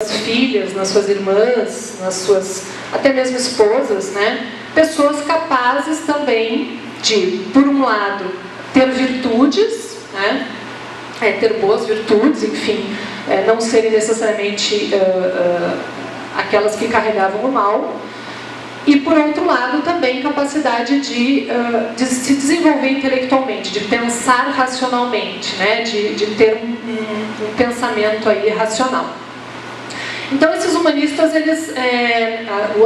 filhas, nas suas irmãs, nas suas até mesmo esposas, né? Pessoas capazes também de, por um lado, ter virtudes, né? Ter boas virtudes, enfim, não serem necessariamente aquelas que carregavam o mal, e por outro lado também capacidade de se desenvolver intelectualmente, de pensar racionalmente, né? de ter um pensamento aí racional. Então esses humanistas, eles,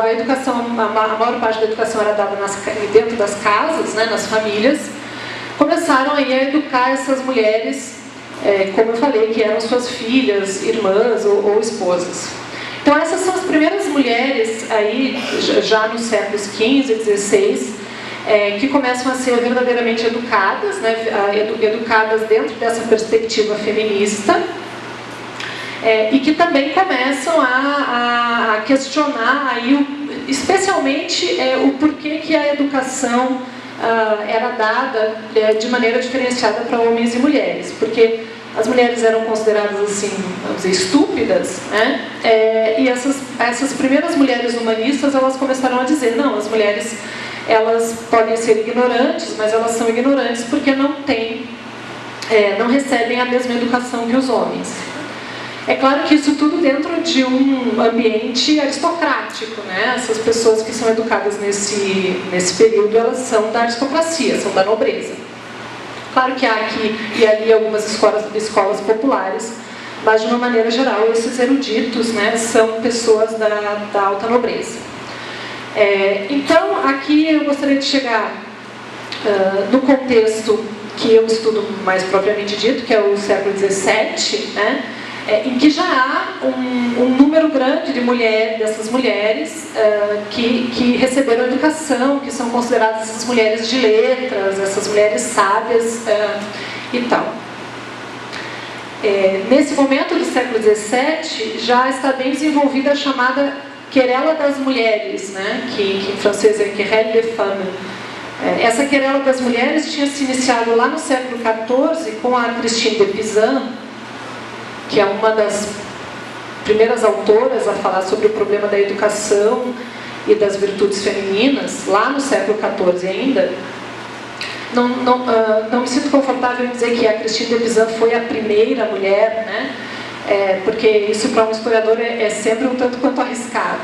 a educação, a maior parte da educação era dada dentro das casas, né? Nas famílias, começaram aí a educar essas mulheres, como eu falei, que eram suas filhas, irmãs ou esposas. Então essas são as primeiras mulheres aí, já nos séculos XV e XVI, que começam a ser verdadeiramente educadas, né, educadas dentro dessa perspectiva feminista, e que também começam a questionar aí, especialmente o porquê que a educação era dada de maneira diferenciada para homens e mulheres, porque as mulheres eram consideradas assim, vamos dizer, estúpidas, né? E essas primeiras mulheres humanistas, elas começaram a dizer, não, as mulheres, elas podem ser ignorantes, mas elas são ignorantes porque não recebem a mesma educação que os homens. É claro que isso tudo dentro de um ambiente aristocrático, né? Essas pessoas que são educadas nesse período, elas são da aristocracia, são da nobreza. Claro que há aqui e ali algumas escolas populares, mas de uma maneira geral esses eruditos, né, são pessoas da alta nobreza. Então aqui eu gostaria de chegar no contexto que eu estudo mais propriamente dito, que é o século XVII, né, em que já há um número grande de dessas mulheres que receberam educação, que são consideradas essas mulheres de letras, essas mulheres sábias e tal. Nesse momento do século XVII, já está bem desenvolvida a chamada querela das mulheres, né? que em francês é querelle des femmes. Essa querela das mulheres tinha se iniciado lá no século XIV com a Christine de Pizan, que é uma das primeiras autoras a falar sobre o problema da educação e das virtudes femininas, lá no século XIV ainda. Não me sinto confortável em dizer que a Christine de Pizan foi a primeira mulher, né? Porque isso para um historiador é sempre um tanto quanto arriscado.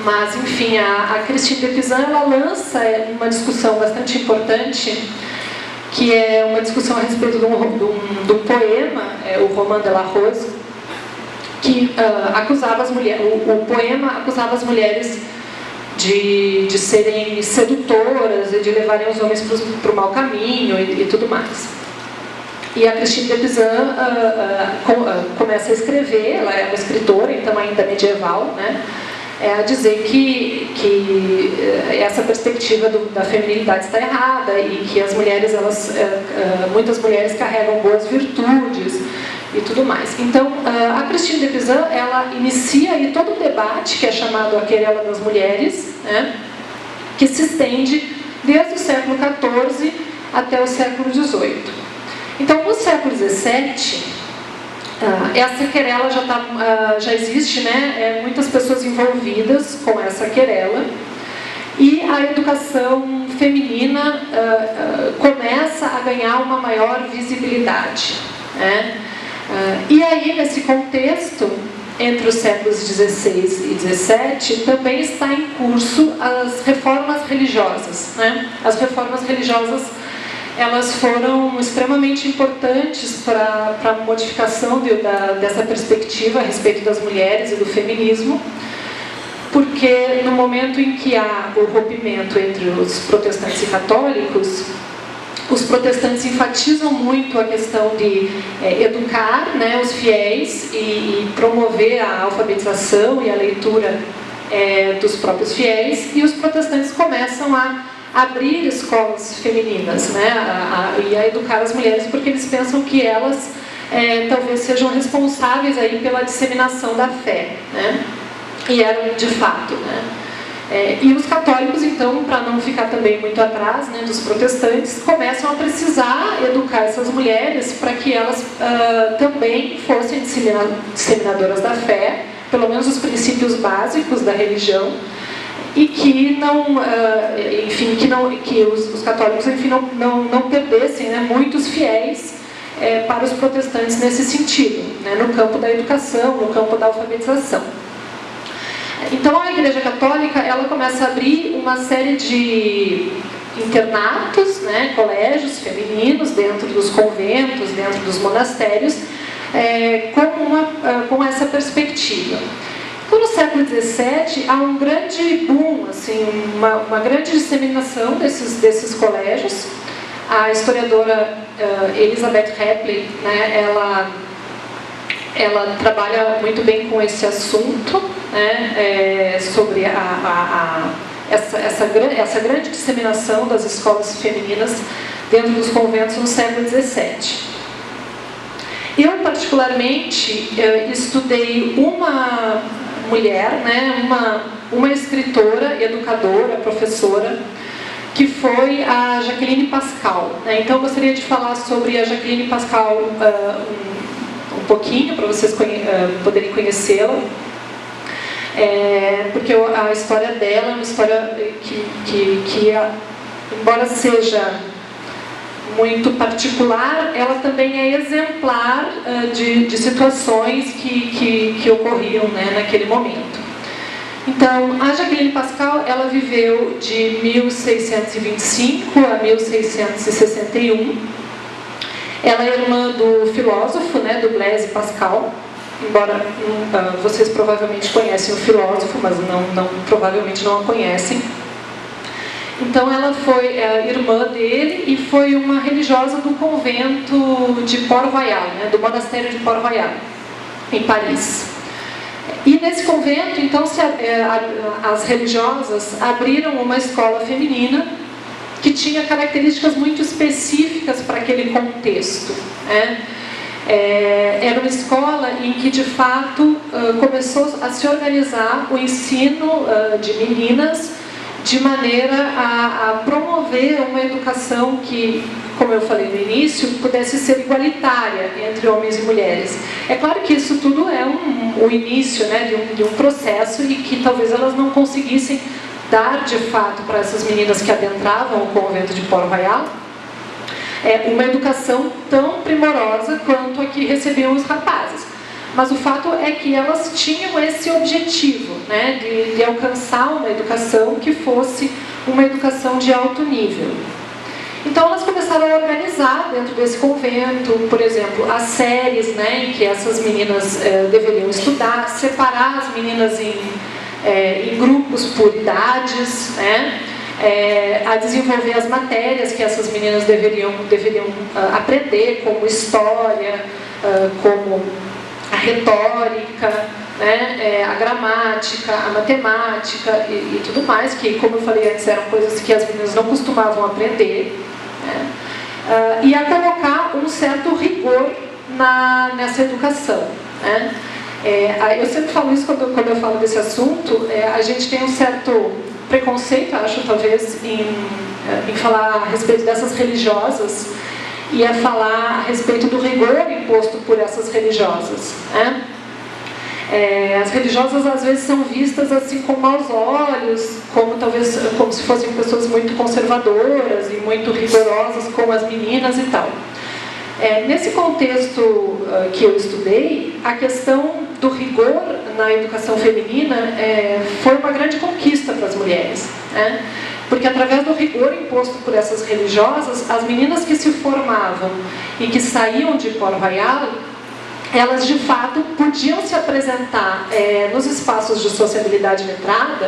Mas, enfim, a Christine de Pizan, ela lança uma discussão bastante importante, que é uma discussão a respeito de um poema, o Roman de la Rose, que acusava as mulheres, o poema acusava as mulheres de serem sedutoras e de levarem os homens para o mau caminho e tudo mais. E a Christine de Pizan começa a escrever, ela é uma escritora, então ainda medieval, né? A dizer que essa perspectiva da feminilidade está errada e que as mulheres, muitas mulheres carregam boas virtudes e tudo mais. Então, a Christine de Pizan, ela inicia aí todo um debate que é chamado a querela das mulheres, né, que se estende desde o século XIV até o século XVIII. Então, no século XVII, essa querela já existe, né? Muitas pessoas envolvidas com essa querela, e a educação feminina começa a ganhar uma maior visibilidade, né? E aí, nesse contexto, entre os séculos XVI e XVII, também está em curso as reformas religiosas, né? As reformas religiosas, elas foram extremamente importantes para a modificação dessa perspectiva a respeito das mulheres e do feminismo, porque no momento em que há o rompimento entre os protestantes e católicos, os protestantes enfatizam muito a questão de educar, né, os fiéis e promover a alfabetização e a leitura dos próprios fiéis, e os protestantes começam a abrir escolas femininas, né, e a educar as mulheres, porque eles pensam que elas talvez sejam responsáveis aí pela disseminação da fé, né, e eram de fato, né. E os católicos, então, para não ficar também muito atrás, né, dos protestantes, começam a precisar educar essas mulheres para que elas também fossem disseminadoras da fé, pelo menos os princípios básicos da religião, e que os católicos, enfim, não perdessem, né, muitos fiéis para os protestantes nesse sentido, né, no campo da educação, no campo da alfabetização. Então a Igreja Católica, ela começa a abrir uma série de internatos, né, colégios femininos dentro dos conventos, dentro dos monastérios, com essa perspectiva. Então, no século XVII, há um grande boom, assim, uma grande disseminação desses colégios. A historiadora Elisabeth Häpley, né, ela trabalha muito bem com esse assunto, né, sobre essa grande disseminação das escolas femininas dentro dos conventos no século XVII. Eu, particularmente, estudei uma mulher, né, uma escritora, educadora, professora, que foi a Jacqueline Pascal, né? Então, eu gostaria de falar sobre a Jacqueline Pascal um pouquinho, para vocês poderem conhecê-la, porque a história dela é uma história que embora seja muito particular, ela também é exemplar de situações que ocorriam, né, naquele momento. Então, a Jacqueline Pascal, ela viveu de 1625 a 1661. Ela é irmã do filósofo, né, do Blaise Pascal, embora vocês provavelmente conhecem o filósofo, mas provavelmente não a conhecem. Então, ela foi irmã dele e foi uma religiosa do convento de Port-Royal, né, do monastério de Port-Royal, em Paris. E nesse convento, então, as religiosas abriram uma escola feminina que tinha características muito específicas para aquele contexto, né? Era uma escola em que, de fato, começou a se organizar o ensino de meninas de maneira a promover uma educação que, como eu falei no início, pudesse ser igualitária entre homens e mulheres. É claro que isso tudo é o início, né, de um processo e que talvez elas não conseguissem dar, de fato, para essas meninas que adentravam o convento de Port-Royal uma educação tão primorosa quanto a que recebiam os rapazes. Mas o fato é que elas tinham esse objetivo, né, de alcançar uma educação que fosse uma educação de alto nível. Então elas começaram a organizar dentro desse convento, por exemplo, as séries, né, em que essas meninas deveriam estudar, separar as meninas em grupos por idades, né, a desenvolver as matérias que essas meninas deveriam aprender, como história, como a retórica, né, a gramática, a matemática e tudo mais, que, como eu falei antes, eram coisas que as meninas não costumavam aprender, né, e a colocar um certo rigor nessa educação, né. Eu sempre falo isso quando eu falo desse assunto. A gente tem um certo preconceito, acho, talvez, em falar a respeito dessas religiosas e a falar a respeito do rigor imposto por essas religiosas, né? As religiosas às vezes são vistas assim com maus olhos, como se fossem pessoas muito conservadoras e muito rigorosas com as meninas e tal. Nesse contexto que eu estudei, a questão do rigor na educação feminina foi uma grande conquista para as mulheres, né? Porque através do rigor imposto por essas religiosas, as meninas que se formavam e que saíam de Port-Royal, elas de fato podiam se apresentar nos espaços de sociabilidade letrada